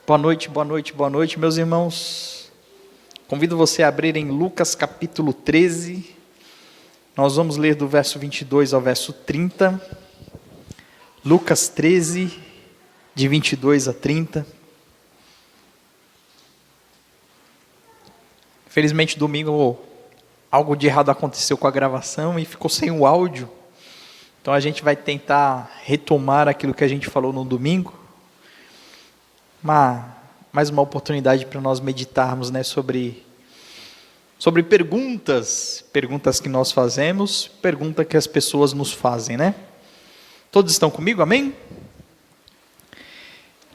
Boa noite, boa noite, boa noite, meus irmãos. Convido você a abrir em Lucas capítulo 13. Nós vamos ler do verso 22 ao verso 30. Lucas 13, de 22 a 30. Infelizmente, domingo, algo de errado aconteceu com a gravação e ficou sem o áudio. Então, a gente vai tentar retomar aquilo que a gente falou no domingo. Mais uma oportunidade para nós meditarmos, sobre perguntas que nós fazemos, pergunta que as pessoas nos fazem, Todos estão comigo, amém?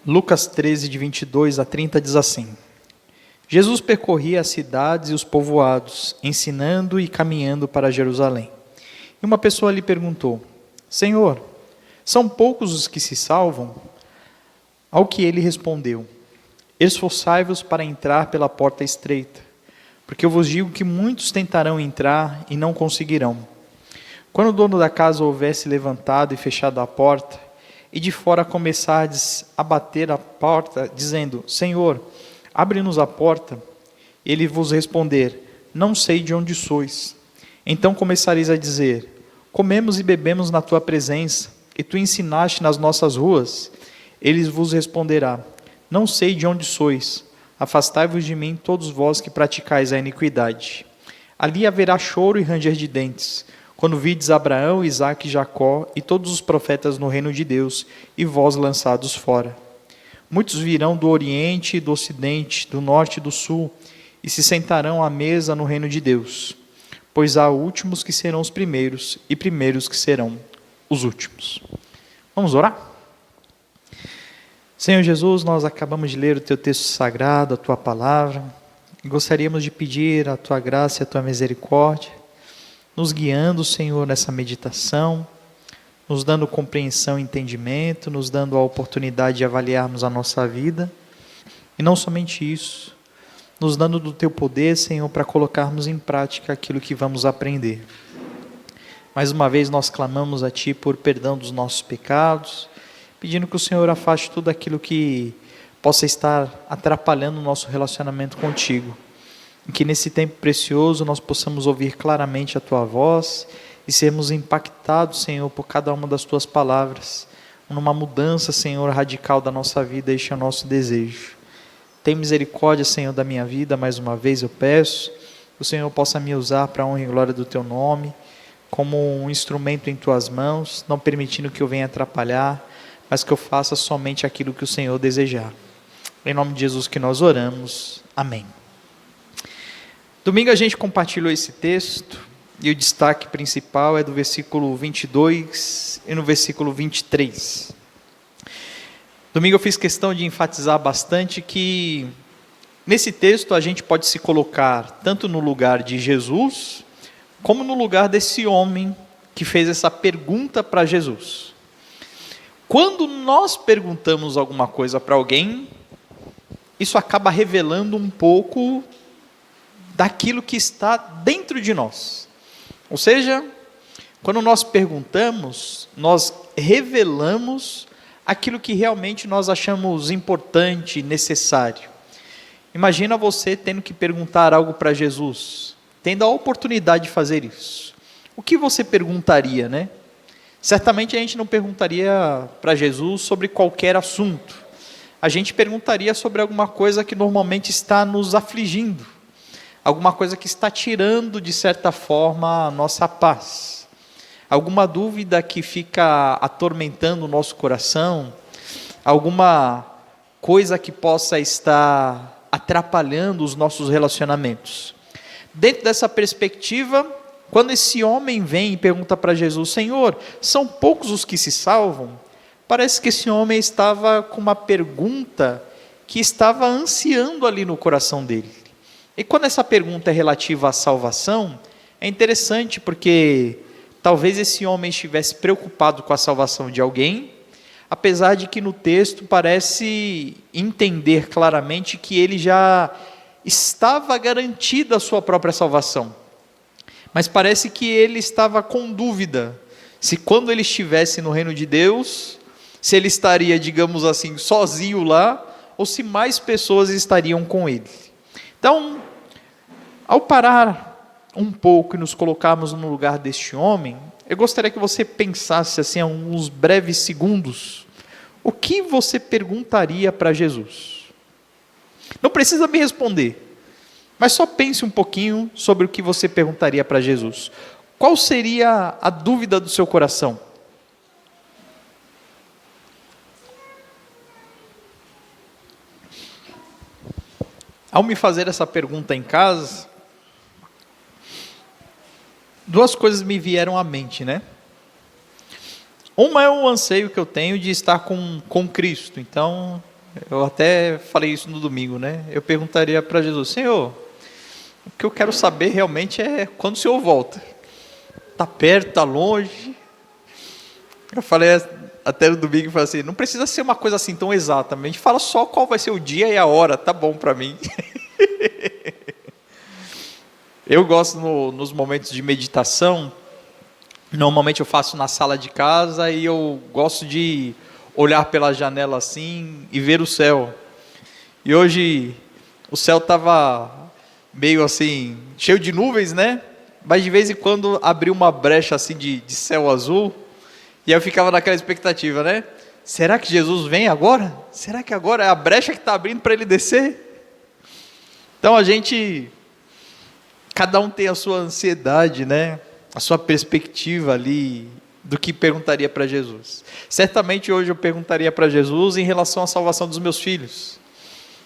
Lucas 13, de 22 a 30, diz assim: Jesus percorria as cidades e os povoados, ensinando e caminhando para Jerusalém. E uma pessoa lhe perguntou: Senhor, são poucos os que se salvam? Ao que ele respondeu: Esforçai-vos para entrar pela porta estreita, porque eu vos digo que muitos tentarão entrar e não conseguirão. Quando o dono da casa houvesse levantado e fechado a porta, e de fora começardes a bater a porta, dizendo: Senhor, abre-nos a porta, ele vos responder: Não sei de onde sois. Então começareis a dizer: Comemos e bebemos na tua presença, e tu ensinaste nas nossas ruas. Ele vos responderá: Não sei de onde sois, afastai-vos de mim, todos vós que praticais a iniquidade. Ali haverá choro e ranger de dentes, quando vides Abraão, Isaque e Jacó e todos os profetas no reino de Deus, e vós lançados fora. Muitos virão do oriente e do ocidente, do norte e do sul, e se sentarão à mesa no reino de Deus. Pois há últimos que serão os primeiros, e primeiros que serão os últimos. Vamos orar? Senhor Jesus, nós acabamos de ler o Teu texto sagrado, a Tua palavra, e gostaríamos de pedir a Tua graça e a Tua misericórdia, nos guiando, Senhor, nessa meditação, nos dando compreensão e entendimento, nos dando a oportunidade de avaliarmos a nossa vida, e não somente isso, nos dando do Teu poder, Senhor, para colocarmos em prática aquilo que vamos aprender. Mais uma vez nós clamamos a Ti por perdão dos nossos pecados, pedindo que o Senhor afaste tudo aquilo que possa estar atrapalhando o nosso relacionamento contigo. E que nesse tempo precioso nós possamos ouvir claramente a Tua voz e sermos impactados, Senhor, por cada uma das Tuas palavras. Numa mudança, Senhor, radical da nossa vida, este é o nosso desejo. Tem misericórdia, Senhor, da minha vida, mais uma vez eu peço. Que o Senhor possa me usar para a honra e glória do Teu nome, como um instrumento em Tuas mãos, não permitindo que eu venha atrapalhar, mas que eu faça somente aquilo que o Senhor desejar. Em nome de Jesus que nós oramos. Amém. Domingo a gente compartilhou esse texto, e o destaque principal é do versículo 22 e no versículo 23. Domingo eu fiz questão de enfatizar bastante que nesse texto a gente pode se colocar tanto no lugar de Jesus, como no lugar desse homem que fez essa pergunta para Jesus. Quando nós perguntamos alguma coisa para alguém, isso acaba revelando um pouco daquilo que está dentro de nós. Ou seja, quando nós perguntamos, nós revelamos aquilo que realmente nós achamos importante, necessário. Imagina você tendo que perguntar algo para Jesus, tendo a oportunidade de fazer isso. O que você perguntaria, Certamente a gente não perguntaria para Jesus sobre qualquer assunto. A gente perguntaria sobre alguma coisa que normalmente está nos afligindo. Alguma coisa que está tirando, de certa forma, a nossa paz. Alguma dúvida que fica atormentando o nosso coração. Alguma coisa que possa estar atrapalhando os nossos relacionamentos. Dentro dessa perspectiva, quando esse homem vem e pergunta para Jesus: Senhor, são poucos os que se salvam? Parece que esse homem estava com uma pergunta que estava ansiando ali no coração dele. E quando essa pergunta é relativa à salvação, é interessante porque talvez esse homem estivesse preocupado com a salvação de alguém, apesar de que no texto parece entender claramente que ele já estava garantida a sua própria salvação. Mas parece que ele estava com dúvida, se quando ele estivesse no reino de Deus, se ele estaria, digamos assim, sozinho lá, ou se mais pessoas estariam com ele. Então, ao parar um pouco e nos colocarmos no lugar deste homem, eu gostaria que você pensasse assim, há uns breves segundos, o que você perguntaria para Jesus? Não precisa me responder, mas só pense um pouquinho sobre o que você perguntaria para Jesus. Qual seria a dúvida do seu coração? Ao me fazer essa pergunta em casa, duas coisas me vieram à mente, né? Uma é o anseio que eu tenho de estar com Cristo. Então, eu até falei isso no domingo, né? Eu perguntaria para Jesus: Senhor, o que eu quero saber realmente é quando o Senhor volta. Está perto, está longe? Eu falei até no domingo, falei assim, não precisa ser uma coisa assim tão exata, mas a gente fala só qual vai ser o dia e a hora, tá bom para mim. Eu gosto nos momentos de meditação, normalmente eu faço na sala de casa e eu gosto de olhar pela janela assim e ver o céu. E hoje o céu estava meio assim, cheio de nuvens, né? Mas de vez em quando abriu uma brecha assim de céu azul, e eu ficava naquela expectativa, né? Será que Jesus vem agora? Será que agora é a brecha que está abrindo para ele descer? Então cada um tem a sua ansiedade, né? A sua perspectiva ali do que perguntaria para Jesus. Certamente hoje eu perguntaria para Jesus em relação à salvação dos meus filhos.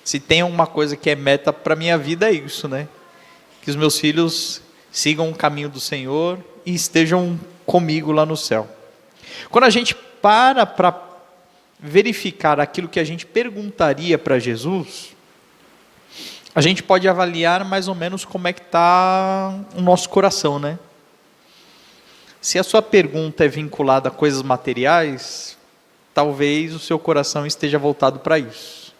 Se tem uma coisa que é meta para a minha vida é isso, né? Que os meus filhos sigam o caminho do Senhor e estejam comigo lá no céu. Quando a gente para verificar aquilo que a gente perguntaria para Jesus, a gente pode avaliar mais ou menos como é que está o nosso coração, né? Se a sua pergunta é vinculada a coisas materiais, talvez o seu coração esteja voltado para isso.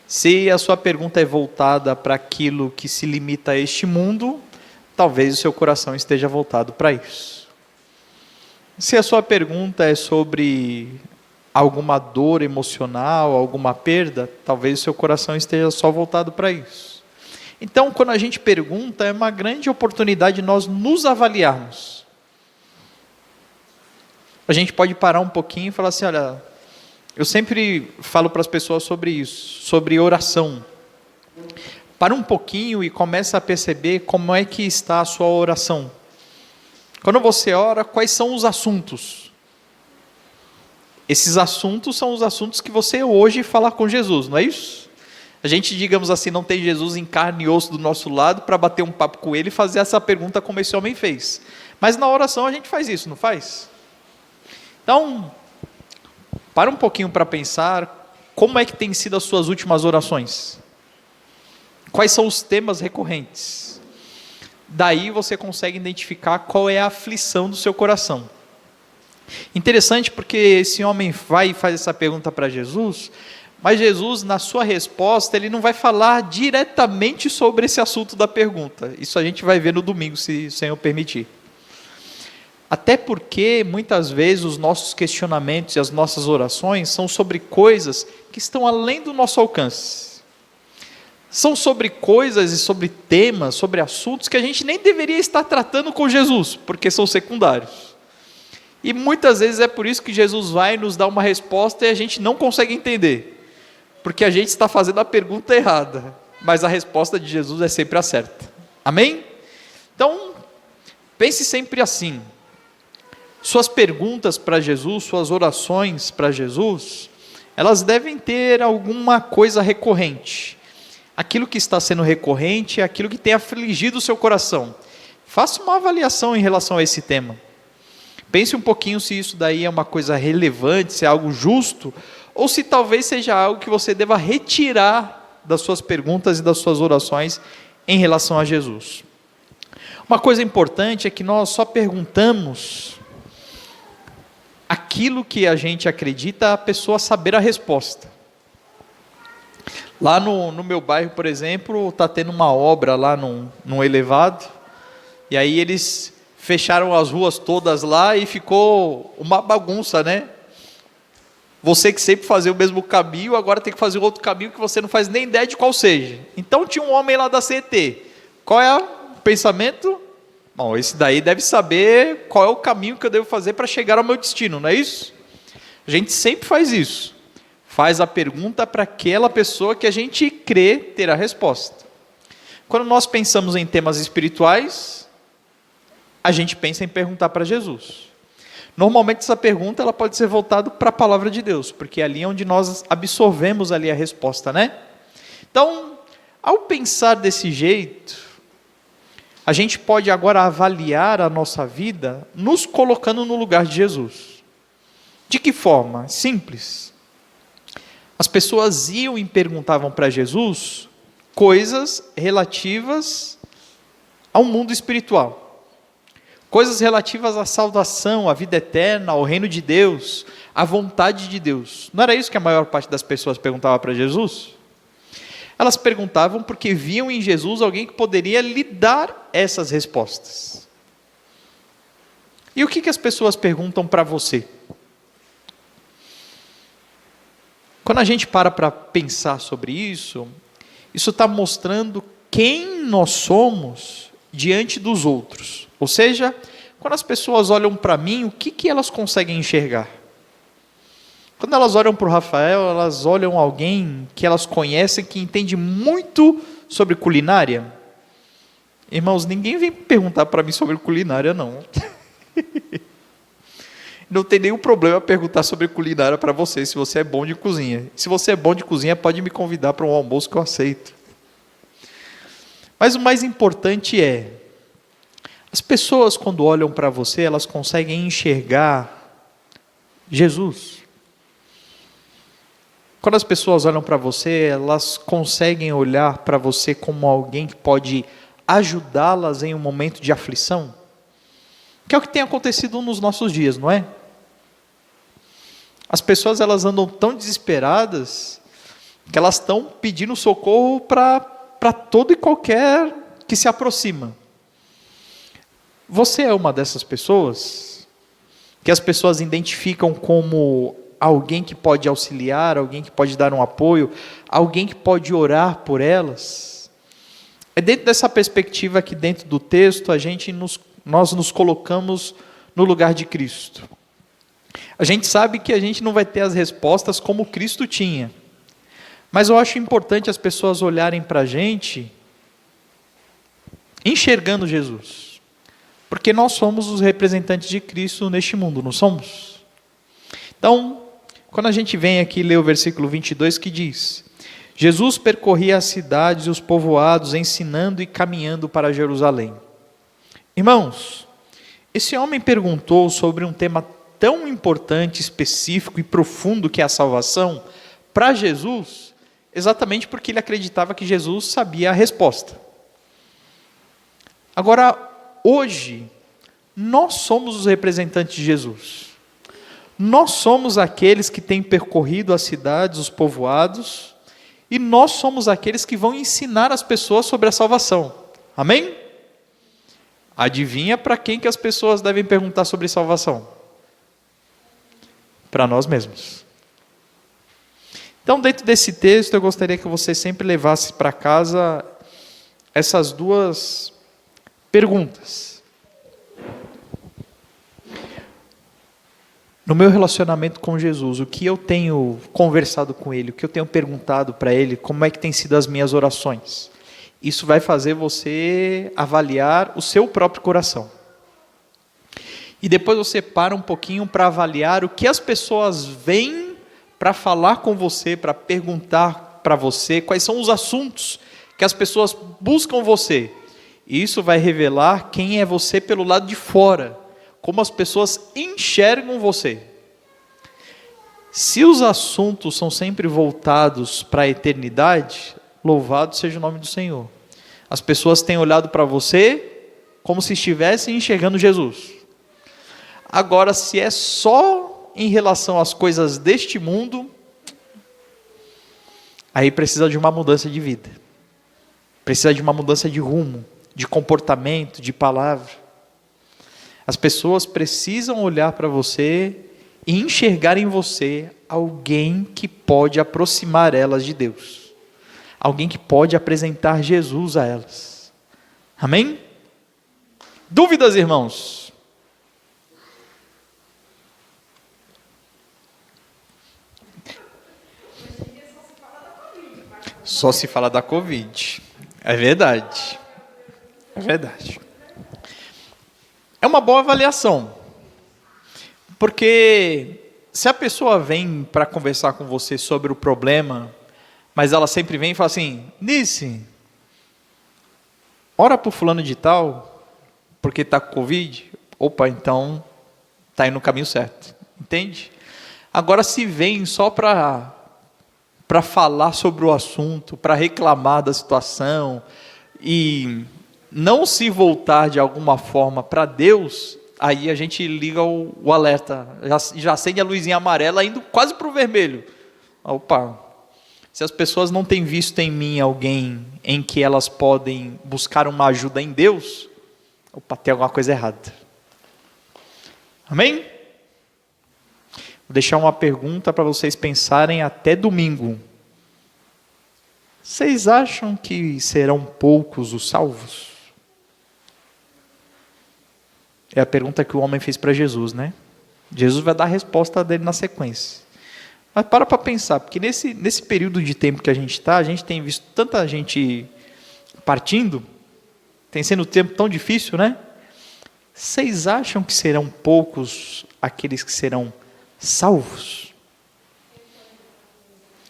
Se a sua pergunta é voltada para aquilo que se limita a este mundo, talvez o seu coração esteja voltado para isso. Se a sua pergunta é sobre alguma dor emocional, alguma perda, talvez o seu coração esteja só voltado para isso. Então, quando a gente pergunta, é uma grande oportunidade de nós nos avaliarmos. A gente pode parar um pouquinho e falar assim, olha, eu sempre falo para as pessoas sobre isso, sobre oração. Para um pouquinho e começa a perceber como é que está a sua oração. Quando você ora, quais são os assuntos? Esses assuntos são os assuntos que você hoje fala com Jesus, não é isso? A gente, digamos assim, não tem Jesus em carne e osso do nosso lado para bater um papo com ele e fazer essa pergunta como esse homem fez. Mas na oração a gente faz isso, não faz? Então, para um pouquinho para pensar, como é que tem sido as suas últimas orações? Quais são os temas recorrentes? Daí você consegue identificar qual é a aflição do seu coração. Interessante porque esse homem vai e faz essa pergunta para Jesus, mas Jesus, na sua resposta, ele não vai falar diretamente sobre esse assunto da pergunta. Isso a gente vai ver no domingo, se o Senhor permitir. Até porque, muitas vezes, os nossos questionamentos e as nossas orações são sobre coisas que estão além do nosso alcance. São sobre coisas e sobre temas, sobre assuntos que a gente nem deveria estar tratando com Jesus, porque são secundários. E muitas vezes é por isso que Jesus vai nos dar uma resposta e a gente não consegue entender, porque a gente está fazendo a pergunta errada, mas a resposta de Jesus é sempre a certa. Amém? Então, pense sempre assim, suas perguntas para Jesus, suas orações para Jesus, elas devem ter alguma coisa recorrente. Aquilo que está sendo recorrente é aquilo que tem afligido o seu coração. Faça uma avaliação em relação a esse tema. Pense um pouquinho se isso daí é uma coisa relevante, se é algo justo, ou se talvez seja algo que você deva retirar das suas perguntas e das suas orações em relação a Jesus. Uma coisa importante é que nós só perguntamos aquilo que a gente acredita a pessoa saber a resposta. Lá no meu bairro, por exemplo, está tendo uma obra lá num elevado, e aí eles fecharam as ruas todas lá e ficou uma bagunça, né? Você que sempre fazia o mesmo caminho, agora tem que fazer outro caminho que você não faz nem ideia de qual seja. Então tinha um homem lá da CET. Qual é o pensamento? Bom, esse daí deve saber qual é o caminho que eu devo fazer para chegar ao meu destino, não é isso? A gente sempre faz isso. Faz a pergunta para aquela pessoa que a gente crê ter a resposta. Quando nós pensamos em temas espirituais, a gente pensa em perguntar para Jesus. Normalmente essa pergunta ela pode ser voltada para a palavra de Deus, porque ali é onde nós absorvemos ali a resposta, né? Então, ao pensar desse jeito, a gente pode agora avaliar a nossa vida nos colocando no lugar de Jesus. De que forma? Simples. As pessoas iam e perguntavam para Jesus coisas relativas ao mundo espiritual. Coisas relativas à salvação, à vida eterna, ao reino de Deus, à vontade de Deus. Não era isso que a maior parte das pessoas perguntava para Jesus? Elas perguntavam porque viam em Jesus alguém que poderia lhe dar essas respostas. E o que as pessoas perguntam para você? Quando a gente para pensar sobre isso está mostrando quem nós somos diante dos outros. Ou seja, quando as pessoas olham para mim, o que elas conseguem enxergar? Quando elas olham para o Rafael, elas olham alguém que elas conhecem, que entende muito sobre culinária. Irmãos, ninguém vem perguntar para mim sobre culinária, não. Não tem nenhum problema perguntar sobre culinária para você, se você é bom de cozinha. Se você é bom de cozinha, pode me convidar para um almoço que eu aceito. Mas o mais importante é, as pessoas quando olham para você, elas conseguem enxergar Jesus. Quando as pessoas olham para você, elas conseguem olhar para você como alguém que pode ajudá-las em um momento de aflição? Que é o que tem acontecido nos nossos dias, não é? As pessoas elas andam tão desesperadas que elas estão pedindo socorro para todo e qualquer que se aproxima. Você é uma dessas pessoas que as pessoas identificam como alguém que pode auxiliar, alguém que pode dar um apoio, alguém que pode orar por elas? É dentro dessa perspectiva que dentro do texto nós nos colocamos no lugar de Cristo. A gente sabe que a gente não vai ter as respostas como Cristo tinha, mas eu acho importante as pessoas olharem para a gente enxergando Jesus, porque nós somos os representantes de Cristo neste mundo, não somos? Então, quando a gente vem aqui ler o versículo 22 que diz: Jesus percorria as cidades e os povoados, ensinando e caminhando para Jerusalém. Irmãos, esse homem perguntou sobre um tema tão importante, específico e profundo que é a salvação, para Jesus, exatamente porque ele acreditava que Jesus sabia a resposta. Agora, hoje, nós somos os representantes de Jesus. Nós somos aqueles que têm percorrido as cidades, os povoados, e nós somos aqueles que vão ensinar as pessoas sobre a salvação. Amém? Adivinha para quem que as pessoas devem perguntar sobre salvação? Para nós mesmos. Então, dentro desse texto, eu gostaria que você sempre levasse para casa essas duas perguntas. No meu relacionamento com Jesus, o que eu tenho conversado com Ele, o que eu tenho perguntado para Ele, como é que tem sido as minhas orações? Isso vai fazer você avaliar o seu próprio coração. E depois você para um pouquinho para avaliar o que as pessoas vêm para falar com você, para perguntar para você, quais são os assuntos que as pessoas buscam você. E isso vai revelar quem é você pelo lado de fora, como as pessoas enxergam você. Se os assuntos são sempre voltados para a eternidade, louvado seja o nome do Senhor. As pessoas têm olhado para você como se estivessem enxergando Jesus. Agora, se é só em relação às coisas deste mundo, aí precisa de uma mudança de vida. Precisa de uma mudança de rumo, de comportamento, de palavra. As pessoas precisam olhar para você e enxergar em você alguém que pode aproximar elas de Deus, alguém que pode apresentar Jesus a elas. Amém? Dúvidas, irmãos? Só se fala da Covid. É verdade. É verdade. É uma boa avaliação. Porque se a pessoa vem para conversar com você sobre o problema, mas ela sempre vem e fala assim: Nice, ora por fulano de tal, porque está com Covid. Opa, então está indo no caminho certo. Entende? Agora, se vem só para falar sobre o assunto, para reclamar da situação, e não se voltar de alguma forma para Deus, aí a gente liga o alerta, já acende a luzinha amarela, indo quase para o vermelho. Opa, se as pessoas não têm visto em mim alguém em que elas podem buscar uma ajuda em Deus, opa, tem alguma coisa errada. Amém? Vou deixar uma pergunta para vocês pensarem até domingo. Vocês acham que serão poucos os salvos? É a pergunta que o homem fez para Jesus, né? Jesus vai dar a resposta dele na sequência. Mas para pensar, porque nesse período de tempo que a gente está, a gente tem visto tanta gente partindo, tem sendo um tempo tão difícil, né? Vocês acham que serão poucos aqueles que serão salvos?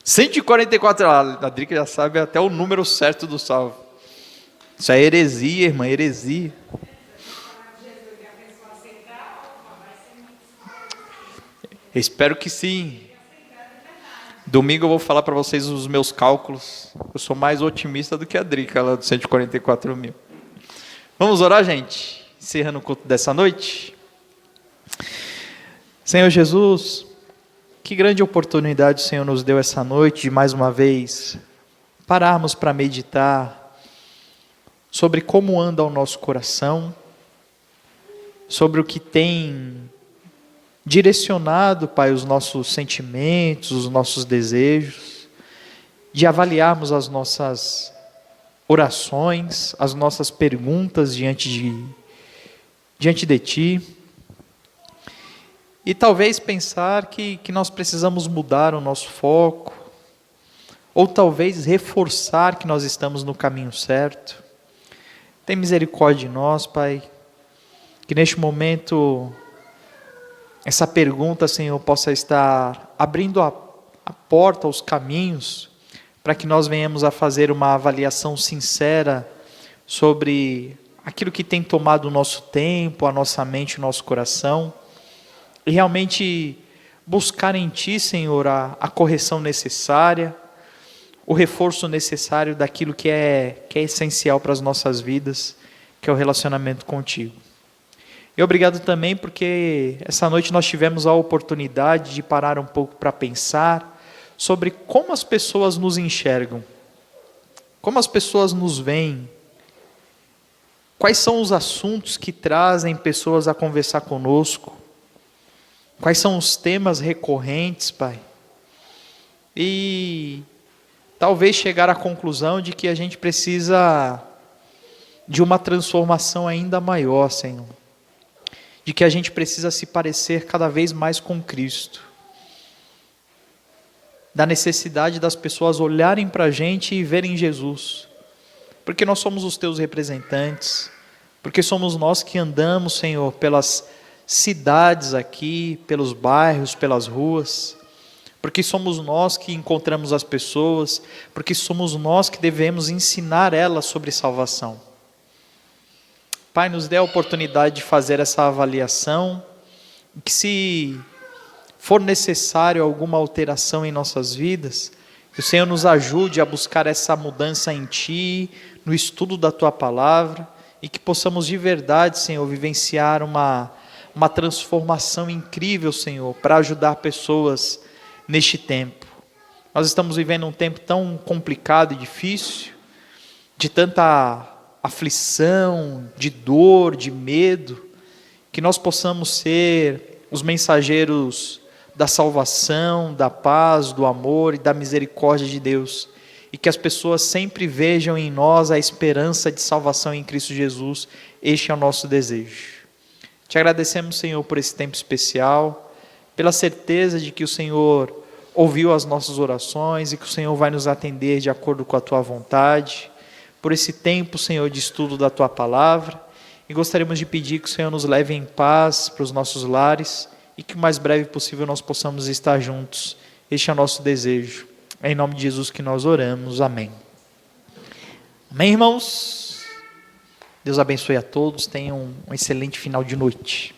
144, a Drica já sabe até o número certo do salvo. Isso é heresia, irmã, heresia. Eu espero que sim. Domingo eu vou falar para vocês os meus cálculos. Eu sou mais otimista do que a Drica, lá dos 144 mil. Vamos orar, gente? Encerrando o culto dessa noite. Senhor Jesus, que grande oportunidade o Senhor nos deu essa noite de mais uma vez pararmos para meditar sobre como anda o nosso coração, sobre o que tem direcionado, Pai, os nossos sentimentos, os nossos desejos, de avaliarmos as nossas orações, as nossas perguntas diante de Ti, e talvez pensar que nós precisamos mudar o nosso foco, ou talvez reforçar que nós estamos no caminho certo. Tem misericórdia de nós, Pai, que neste momento essa pergunta, Senhor, possa estar abrindo a porta, os caminhos, para que nós venhamos a fazer uma avaliação sincera sobre aquilo que tem tomado o nosso tempo, a nossa mente, o nosso coração, e realmente buscar em Ti, Senhor, a correção necessária, o reforço necessário daquilo que é essencial para as nossas vidas, que é o relacionamento contigo. E obrigado também porque essa noite nós tivemos a oportunidade de parar um pouco para pensar sobre como as pessoas nos enxergam, como as pessoas nos veem, quais são os assuntos que trazem pessoas a conversar conosco, quais são os temas recorrentes, Pai, e talvez chegar à conclusão de que a gente precisa de uma transformação ainda maior, Senhor, de que a gente precisa se parecer cada vez mais com Cristo, da necessidade das pessoas olharem para a gente e verem Jesus, porque nós somos os Teus representantes, porque somos nós que andamos, Senhor, pelas cidades aqui, pelos bairros, pelas ruas, porque somos nós que encontramos as pessoas, porque somos nós que devemos ensinar elas sobre salvação. Pai, nos dê a oportunidade de fazer essa avaliação, que se for necessário alguma alteração em nossas vidas, que o Senhor nos ajude a buscar essa mudança em Ti, no estudo da Tua Palavra, e que possamos de verdade, Senhor, vivenciar uma transformação incrível, Senhor, para ajudar pessoas neste tempo. Nós estamos vivendo um tempo tão complicado e difícil, de tanta aflição, de dor, de medo, que nós possamos ser os mensageiros da salvação, da paz, do amor e da misericórdia de Deus, e que as pessoas sempre vejam em nós a esperança de salvação em Cristo Jesus. Este é o nosso desejo. Te agradecemos, Senhor, por esse tempo especial, pela certeza de que o Senhor ouviu as nossas orações e que o Senhor vai nos atender de acordo com a Tua vontade, por esse tempo, Senhor, de estudo da Tua palavra, e gostaríamos de pedir que o Senhor nos leve em paz para os nossos lares e que o mais breve possível nós possamos estar juntos. Este é o nosso desejo. É em nome de Jesus que nós oramos. Amém. Amém, irmãos? Deus abençoe a todos. Tenham um excelente final de noite.